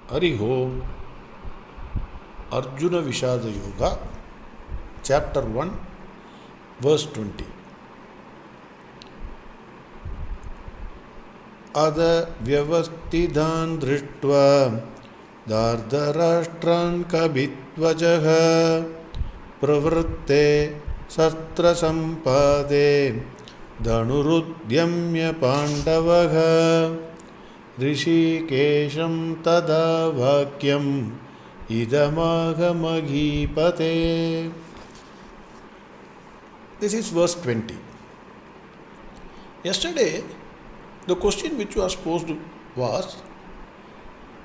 Hari Om. Arjuna Vishada Yoga, Chapter 1, Verse 20. Ada vyavastidhan drishtva dardharashtran kabitvajaha pravritte sastra sampade dhanurudyamya pandavaha rishikesham tada vakyam idamagamagipate. This is verse 20. Yesterday, the question which was posed was,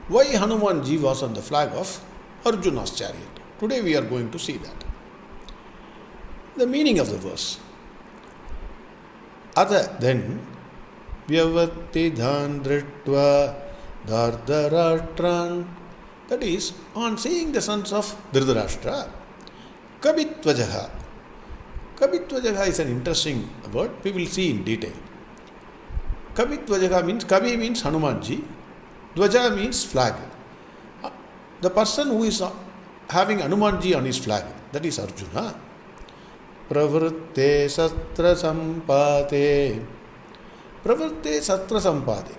why Hanuman ji was on the flag of Arjuna's chariot? Today we are going to see that. The meaning of the verse. Other than Vyavati Dhandritva Dardharashtran, that is, on seeing the sons of Dhritarashtra, Kabitvajaha. Kabitvajaha is an interesting word, we will see in detail. Kabitvajaha means, Kavi means Hanumanji, Dvaja means flag. The person who is having Hanumanji on his flag, that is Arjuna. Pravritte Sastra Sampade. Pravritte Sastra Sampade.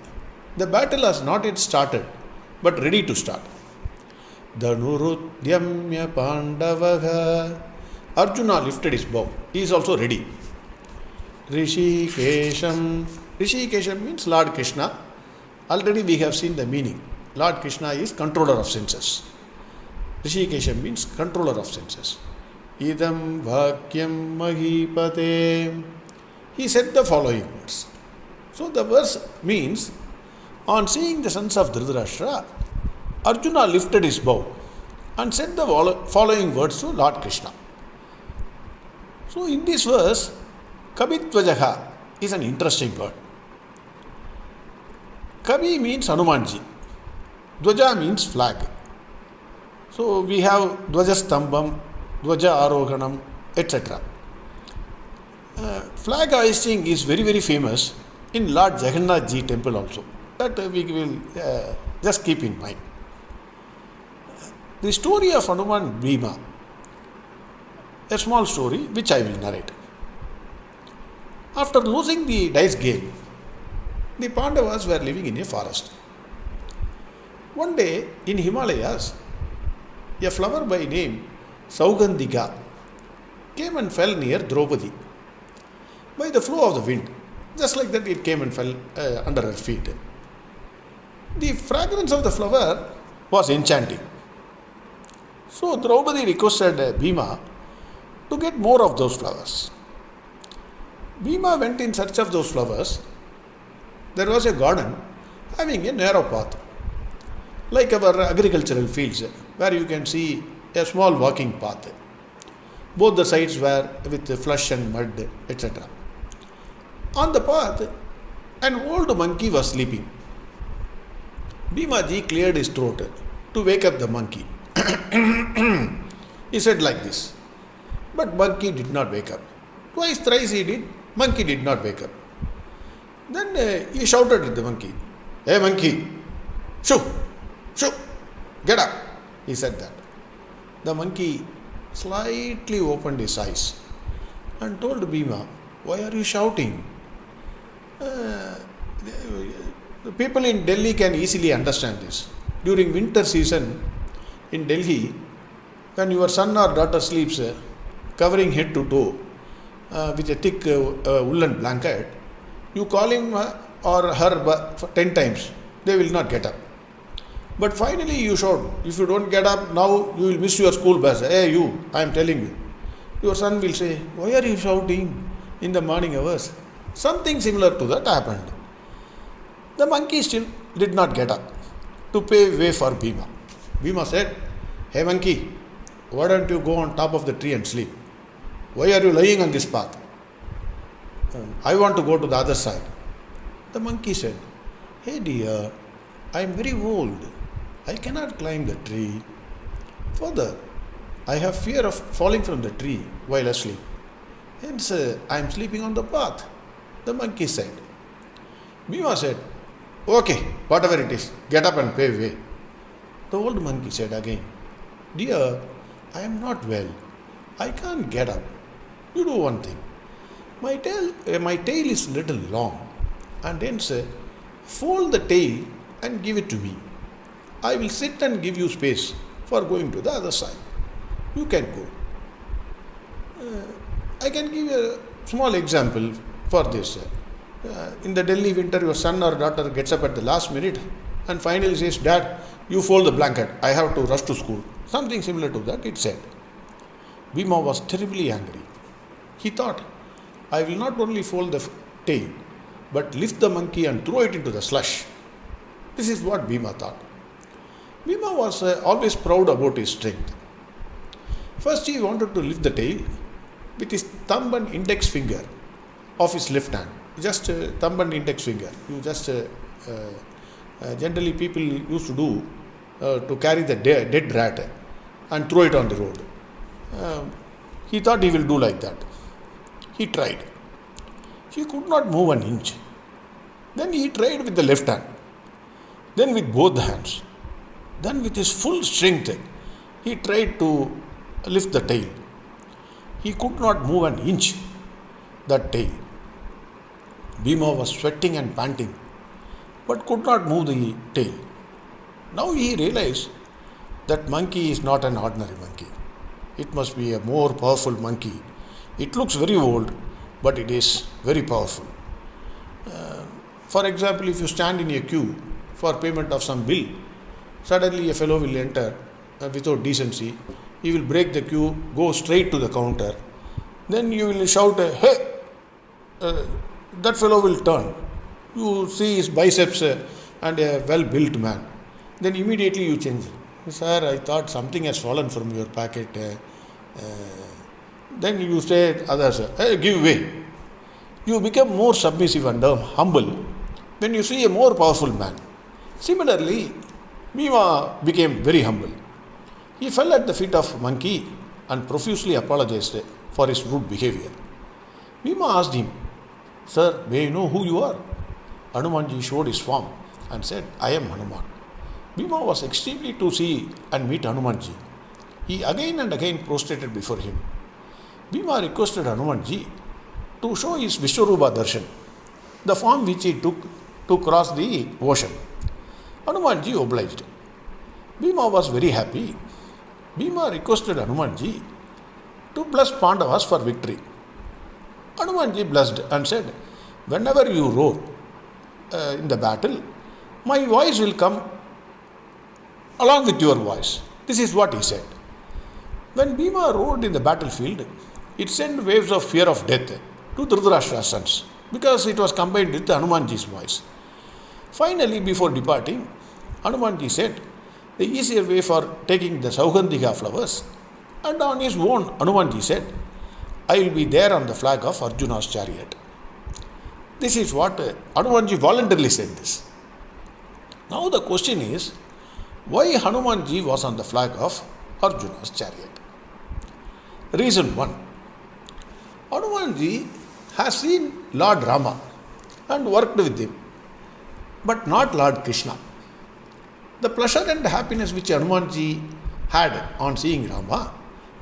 The battle has not yet started, but ready to start. Dhanurudyamya Pandavaha. Arjuna lifted his bow. He is also ready. Rishikesham. Rishikesham means Lord Krishna. Already we have seen the meaning. Lord Krishna is controller of senses. Rishikesham means controller of senses. Idam vakyam mahipate. He said the following words. So the verse means, on seeing the sons of Dhritarashtra, Arjuna lifted his bow and said the following words to Lord Krishna. So in this verse, Kabitvajaha is an interesting word. Kavi means Hanumanji. Dvaja means flag. So we have Dvaja Stambam, Dvaja Aroganam, etc. Flag hoisting is very, very famous in Lord Jagannath Ji temple also. That we will just keep in mind. The story of Hanuman Bhima, a small story which I will narrate. After losing the dice game, the Pandavas were living in a forest. One day in Himalayas, a flower by name Saugandhika came and fell near Draupadi by the flow of the wind. Just like that, it came and fell under her feet. The fragrance of the flower was enchanting. So Draupadi requested Bhima to get more of those flowers. Bhima went in search of those flowers. There was a garden having a narrow path, like our agricultural fields, where you can see a small walking path. Both the sides were with flesh and mud, etc. On the path, an old monkey was sleeping. Bhima ji cleared his throat to wake up the monkey. He said like this, but monkey did not wake up. Twice, thrice he did, monkey did not wake up. Then he shouted at the monkey, "Hey monkey, shoo, shoo, get up." He said that. The monkey slightly opened his eyes and told Bhima, "Why are you shouting?" The people in Delhi can easily understand this. During winter season in Delhi, when your son or daughter sleeps covering head to toe with a thick woolen blanket, you call him or her 10 times, they will not get up. But finally you shout, if you don't get up now, you will miss your school bus. Hey you, I am telling you. Your son will say, why are you shouting in the morning hours? Something similar to that happened. The monkey still did not get up to pave way for Bhima. Bhima said, hey monkey, why don't you go on top of the tree and sleep? Why are you lying on this path? I want to go to the other side. The monkey said, hey dear, I am very old. I cannot climb the tree. Further, I have fear of falling from the tree while asleep. Hence, I am sleeping on the path. The monkey said. Bhima said, okay, whatever it is, get up and pave way. The old monkey said again, "Dear, I am not well. I can't get up. You do one thing. My tail is little long, and hence fold the tail and give it to me. I will sit and give you space for going to the other side. You can go." I can give a small example for this. In the Delhi winter, your son or daughter gets up at the last minute and finally says, "Dad, you fold the blanket. I have to rush to school." Something similar to that it said. Bhima was terribly angry. He thought, "I will not only fold the tail, but lift the monkey and throw it into the slush." This is what Bhima thought. Bhima was always proud about his strength. First, he wanted to lift the tail with his thumb and index finger of his left hand. Just thumb and index finger. You just generally people used to do to carry the dead rat and throw it on the road. He thought he will do like that. He tried. He could not move an inch. Then he tried with the left hand. Then with both hands. Then with his full strength, he tried to lift the tail. He could not move an inch, that tail. Bhima was sweating and panting, but could not move the tail. Now he realized that monkey is not an ordinary monkey. It must be a more powerful monkey. It looks very old, but it is very powerful. For example, if you stand in a queue for payment of some bill, suddenly a fellow will enter without decency. He will break the queue, go straight to the counter. Then you will shout, "Hey!" That fellow will turn. You see his biceps and a well-built man. Then immediately you change. "Sir, I thought something has fallen from your packet." Then you say others, "Hey, give way." You become more submissive and humble when you see a more powerful man. Similarly, Bhima became very humble. He fell at the feet of monkey and profusely apologized for his rude behavior. Bhima asked him, "Sir, may I know who you are?" Hanumanji showed his form and said, "I am Hanuman." Bhima was extremely to see and meet Hanumanji. He again and again prostrated before him. Bhima requested Hanumanji to show his Vishwarupa Darshan, the form which he took to cross the ocean. Hanumanji obliged. Bhima was very happy. Bhima requested Hanumanji to bless Pandavas for victory. Hanumanji blessed and said, "Whenever you roar in the battle, my voice will come along with your voice." This is what he said. When Bhima roared in the battlefield, it sent waves of fear of death to Dhritarashtra's sons because it was combined with Hanumanji's voice. Finally, before departing, Hanumanji said the easier way for taking the Saugandhika flowers, and on his own, Hanumanji said, "I will be there on the flag of Arjuna's chariot." This is what Hanumanji voluntarily said this. Now the question is, why Hanumanji was on the flag of Arjuna's chariot? Reason 1. Hanumanji has seen Lord Rama and worked with him, but not Lord Krishna. The pleasure and happiness which Hanumanji had on seeing Rama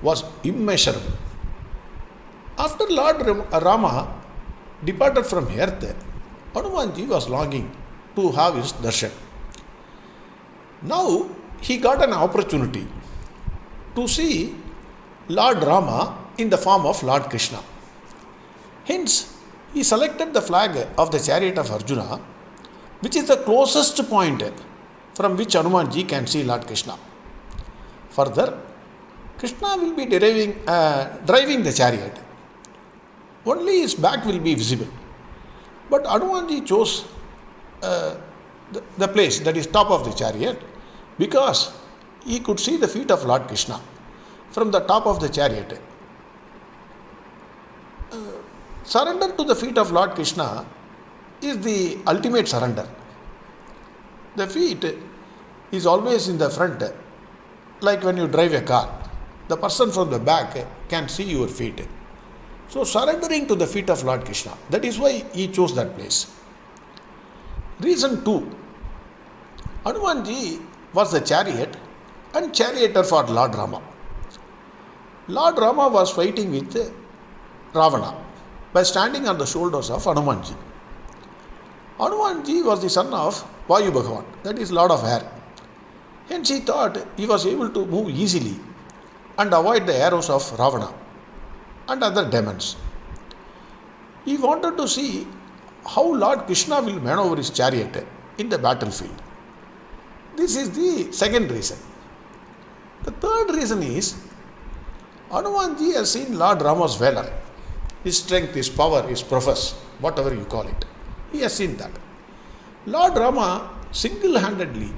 was immeasurable. After Lord Rama departed from earth, Hanumanji was longing to have his darshan. Now he got an opportunity to see Lord Rama in the form of Lord Krishna. Hence, he selected the flag of the chariot of Arjuna, which is the closest point from which Hanumanji can see Lord Krishna. Further, Krishna will be driving the chariot. Only his back will be visible. But Hanumanji chose the place that is top of the chariot because he could see the feet of Lord Krishna from the top of the chariot. Surrender to the feet of Lord Krishna is the ultimate surrender. The feet is always in the front, like when you drive a car. The person from the back can see your feet. So surrendering to the feet of Lord Krishna, that is why he chose that place. Reason 2. Hanumanji was the chariot and charioteer for Lord Rama. Lord Rama was fighting with Ravana by standing on the shoulders of Hanumanji. Hanumanji was the son of Vayu Bhagavan, that is Lord of Air. Hence he thought he was able to move easily and avoid the arrows of Ravana and other demons. He wanted to see how Lord Krishna will maneuver his chariot in the battlefield. This is the second reason. The third reason is Hanumanji has seen Lord Rama's valor, his strength, his power, his prowess, whatever you call it. He has seen that. Lord Rama single-handedly,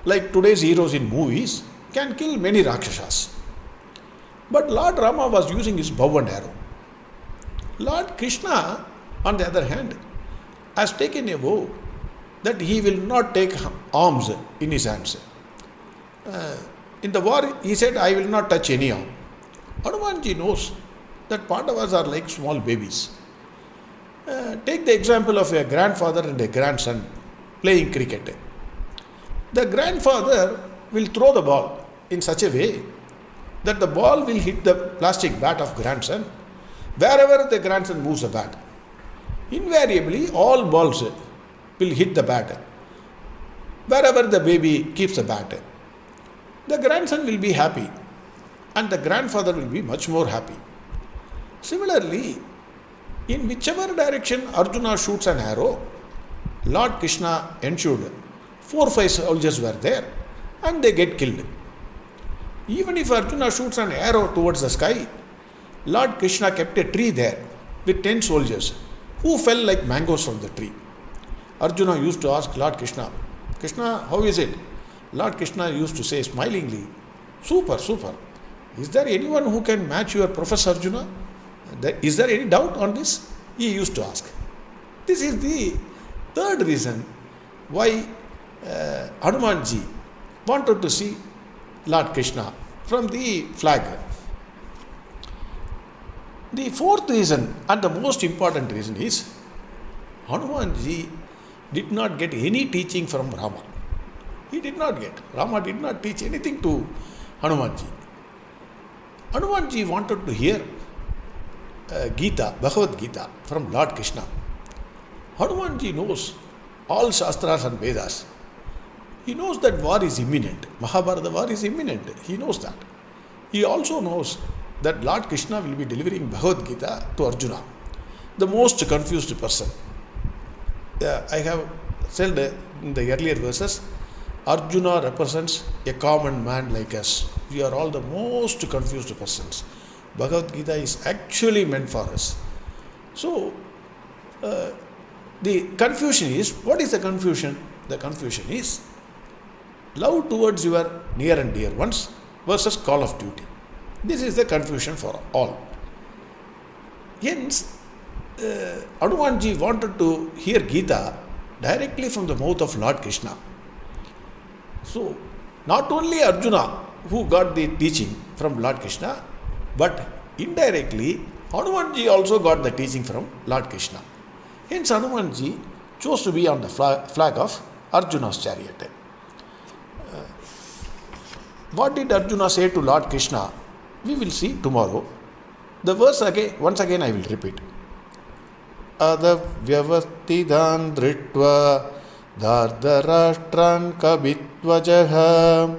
like today's heroes in movies, can kill many Rakshasas. But Lord Rama was using his bow and arrow. Lord Krishna, on the other hand, has taken a vow that he will not take arms in his hands. In the war, he said, I will not touch any arm. Hanumanji knows that Pandavas are like small babies. Take the example of a grandfather and a grandson playing cricket. The grandfather will throw the ball in such a way that the ball will hit the plastic bat of grandson wherever the grandson moves the bat. Invariably, all balls will hit the bat wherever the baby keeps the bat. The grandson will be happy and the grandfather will be much more happy. Similarly, in whichever direction Arjuna shoots an arrow, Lord Krishna ensured 4 or 5 soldiers were there and they get killed. Even if Arjuna shoots an arrow towards the sky, Lord Krishna kept a tree there with 10 soldiers who fell like mangoes from the tree. Arjuna used to ask Lord Krishna, Krishna, how is it? Lord Krishna used to say smilingly, super, super. Is there anyone who can match your Professor Arjuna? Is there any doubt on this? He used to ask. This is the third reason why Hanumanji wanted to see Lord Krishna from the flag. The fourth reason and the most important reason is Hanumanji did not get any teaching from Rama. He did not get. Rama did not teach anything to Hanumanji. Hanumanji wanted to hear Gita, Bhagavad Gita from Lord Krishna. Hanumanji knows all Shastras and Vedas. He knows that war is imminent. Mahabharata war is imminent. He knows that. He also knows that Lord Krishna will be delivering Bhagavad Gita to Arjuna, the most confused person. I have said in the earlier verses, Arjuna represents a common man like us. We are all the most confused persons. Bhagavad Gita is actually meant for us. So, the confusion is, what is the confusion? The confusion is love towards your near and dear ones versus call of duty. This is the confusion for all. Hence, Hanumanji wanted to hear Gita directly from the mouth of Lord Krishna. So, not only Arjuna who got the teaching from Lord Krishna, but indirectly Hanumanji also got the teaching from Lord Krishna. Hence Hanumanji chose to be on the flag of Arjuna's chariot. What did Arjuna say to Lord Krishna? We will see tomorrow. The verse again, once again I will repeat. Adavyavastidhan dritva dhardarashtran kabitvajaha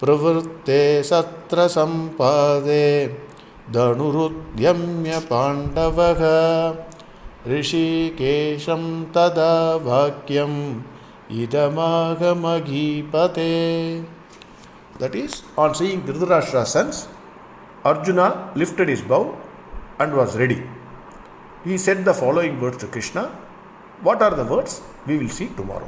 pravrutte satra sampade dhanurudyamya pandavaha rishikesham tada bhakyam idamagamagipate. That is, on seeing Dhritarashtra's sons, Arjuna lifted his bow and was ready. He said the following words to Krishna. What are the words? We will see tomorrow.